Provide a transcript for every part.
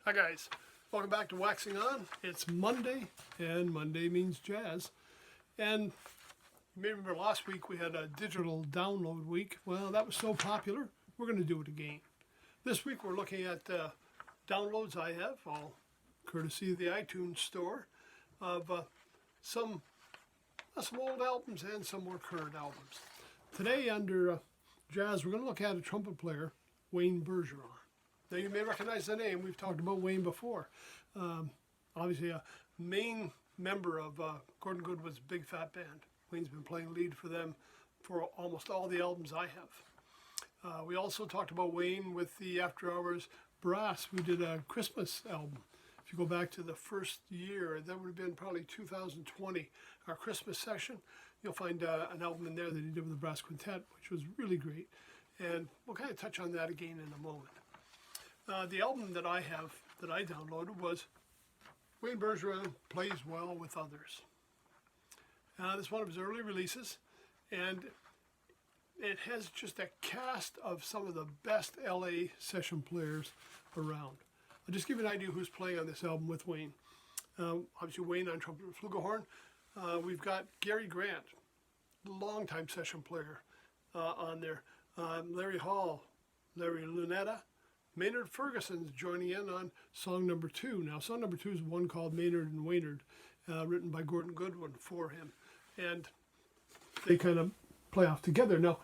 Hi guys, welcome back to Waxing On. It's Monday, and Monday means jazz. And you may remember last week we had a digital download week. Well, that was so popular, we're going to do it again. This week we're looking at downloads I have, all courtesy of the iTunes store, of some old albums and some more current albums. Today under jazz, we're going to look at a trumpet player, Wayne Bergeron. Now you may recognize the name. We've talked about Wayne before. Obviously a main member of Gordon Goodwin's Big Fat Band. Wayne's been playing lead for them for almost all the albums I have. We also talked about Wayne with the After Hours Brass. We did a Christmas album. If you go back to the first year, that would have been probably 2020, our Christmas session. You'll find an album in there that he did with the Brass Quintet, which was really great. And we'll kind of touch on that again in a moment. The album that I downloaded was Wayne Bergeron Plays Well with Others. This is one of his early releases, and it has just a cast of some of the best LA session players around. I'll just give you an idea who's playing on this album with Wayne. Obviously Wayne on trumpet and flugelhorn. We've got Gary Grant, longtime session player on there. Larry Hall, Larry Lunetta. Maynard Ferguson's joining in on song number 2. Now, song number 2 is one called Maynard and Waynard, written by Gordon Goodwin for him. And they kind of play off together. Now,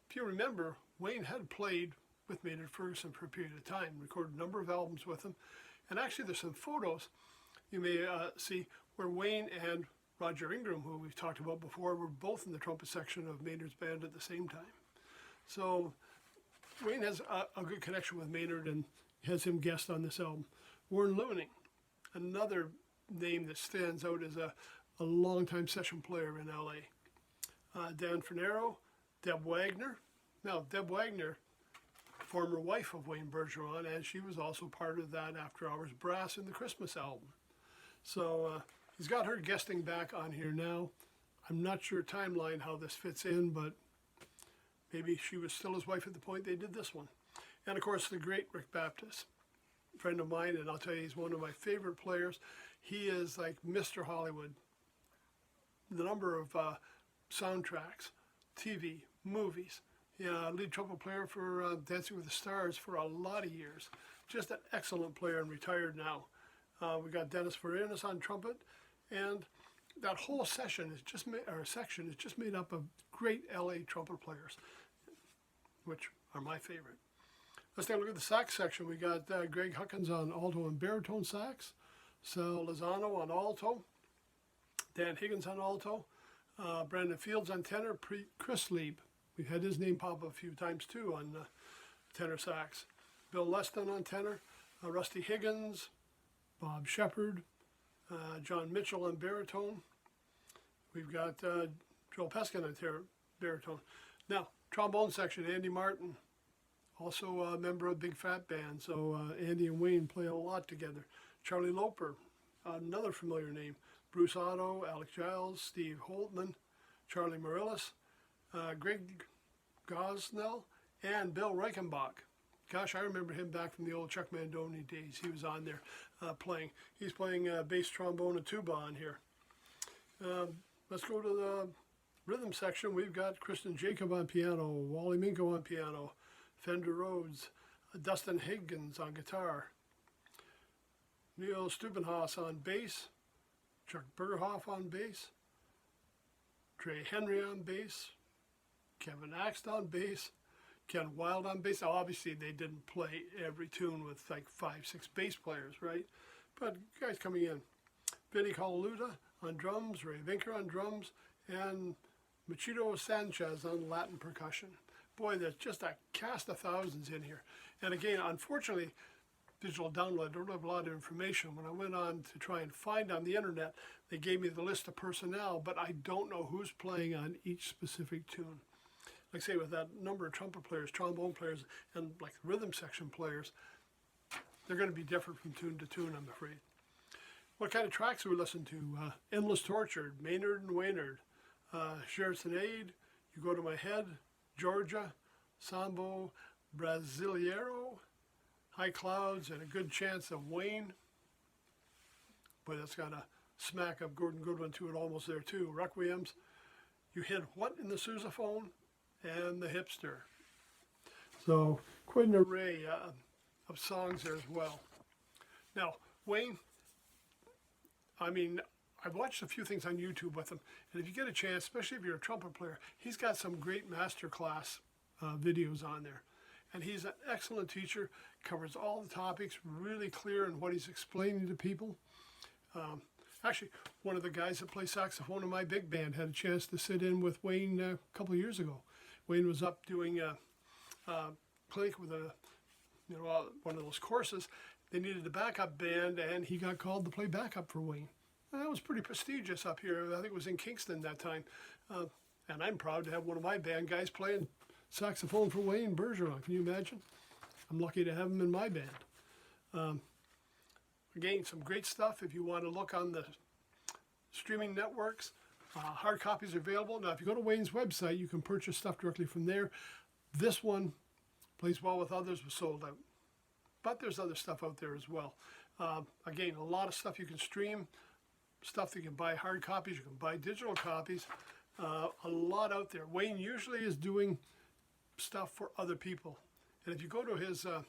if you remember, Wayne had played with Maynard Ferguson for a period of time, recorded a number of albums with him. And actually, there's some photos you may see where Wayne and Roger Ingram, who we've talked about before, were both in the trumpet section of Maynard's band at the same time. So Wayne has a good connection with Maynard and has him guest on this album. Warren Lewning, another name that stands out as a longtime session player in LA. Dan Fernero, Deb Wagner. Now, Deb Wagner, former wife of Wayne Bergeron, and she was also part of that After Hours Brass in the Christmas album. So he's got her guesting back on here now. I'm not sure timeline how this fits in, but maybe she was still his wife at the point they did this one. And of course, the great Rick Baptist, friend of mine, and I'll tell you, he's one of my favorite players. He is like Mr. Hollywood. The number of soundtracks, TV, movies. Yeah, lead trumpet player for Dancing with the Stars for a lot of years. Just an excellent player and retired now. We got Dennis Farinas on trumpet, and that whole section is just section is just made up of great LA trumpet players, which are my favorite. Let's take a look at the sax section. We got Greg Huckins on alto and baritone sax, Sal Lozano on alto, Dan Higgins on alto, Brandon Fields on tenor, Chris Lieb. We've had his name pop up a few times too on tenor sax. Bill Leston on tenor, Rusty Higgins, Bob Shepard, John Mitchell on baritone. We've got Joel Peskin on baritone. Now, trombone section, Andy Martin, also a member of Big Fat Band, so Andy and Wayne play a lot together. Charlie Loper, another familiar name. Bruce Otto, Alex Giles, Steve Holtman, Charlie Morellis, Greg Gosnell, and Bill Reichenbach. Gosh, I remember him back from the old Chuck Mandoni days. He was on there playing. He's playing bass, trombone, and tuba on here. Let's go to the rhythm section. We've got Kristen Jacob on piano, Wally Minko on piano, Fender Rhodes, Dustin Higgins on guitar, Neil Stubenhaus on bass, Chuck Bergerhoff on bass, Trey Henry on bass, Kevin Axt on bass, Ken Wild on bass. Now, obviously, they didn't play every tune with like 5, 6 bass players, right? But guys coming in. Vinny Colaluta on drums, Ray Vinker on drums, and Machito Sanchez on Latin percussion. Boy, there's just a cast of thousands in here. And again, unfortunately, digital download, I don't have a lot of information. When I went on to try and find on the internet, they gave me the list of personnel, but I don't know who's playing on each specific tune. Like I say, with that number of trumpet players, trombone players, and like rhythm section players, they're going to be different from tune to tune, I'm afraid. What kind of tracks do we listen to? Endless Tortured, Maynard and Waynard, Cherisonade, You Go to My Head, Georgia, Sambo Brasileiro, High Clouds and a good chance of Wayne. But it's got a smack of Gordon Goodwin to it almost there too. Requiems. You hit What in the Sousaphone and the Hipster. So quite an array of songs there as well. Now, Wayne, I mean, I've watched a few things on YouTube with him, and if you get a chance, especially if you're a trumpet player, he's got some great masterclass videos on there. And he's an excellent teacher, covers all the topics, really clear in what he's explaining to people. Actually, one of the guys that plays saxophone in my big band had a chance to sit in with Wayne a couple of years ago. Wayne was up doing a clinic with one of those courses. They needed a backup band, and he got called to play backup for Wayne. And that was pretty prestigious up here. I think it was in Kingston that time. And I'm proud to have one of my band guys playing saxophone for Wayne Bergeron. Can you imagine? I'm lucky to have him in my band. Again, some great stuff if you want to look on the streaming networks. Hard copies are available. Now, if you go to Wayne's website, you can purchase stuff directly from there. This one, Plays Well with Others, was sold out. But there's other stuff out there as well. Again, a lot of stuff you can stream, stuff that you can buy hard copies, you can buy digital copies. A lot out there. Wayne usually is doing stuff for other people. And if you go to his the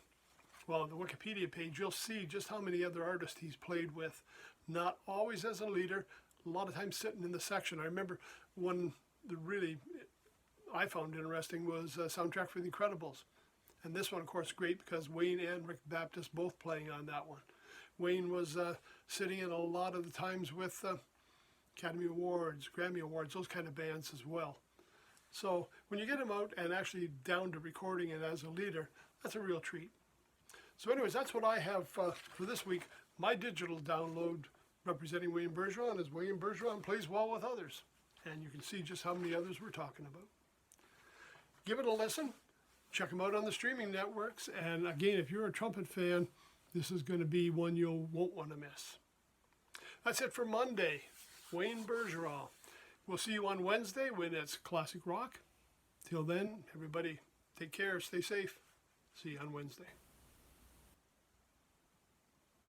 Wikipedia page, you'll see just how many other artists he's played with. Not always as a leader, a lot of times sitting in the section. I remember one that really I found interesting was Soundtrack for the Incredibles. And this one, of course, great because Wayne and Rick Baptist both playing on that one. Wayne was sitting in a lot of the times with Academy Awards, Grammy Awards, those kind of bands as well. So when you get him out and actually down to recording it as a leader, that's a real treat. So anyways, that's what I have for this week. My digital download representing Wayne Bergeron is Wayne Bergeron Plays Well with Others. And you can see just how many others we're talking about. Give it a listen. Check them out on the streaming networks. And again, if you're a trumpet fan, this is going to be one you won't want to miss. That's it for Monday. Wayne Bergeron. We'll see you on Wednesday when it's Classic Rock. Till then, everybody, take care, stay safe. See you on Wednesday.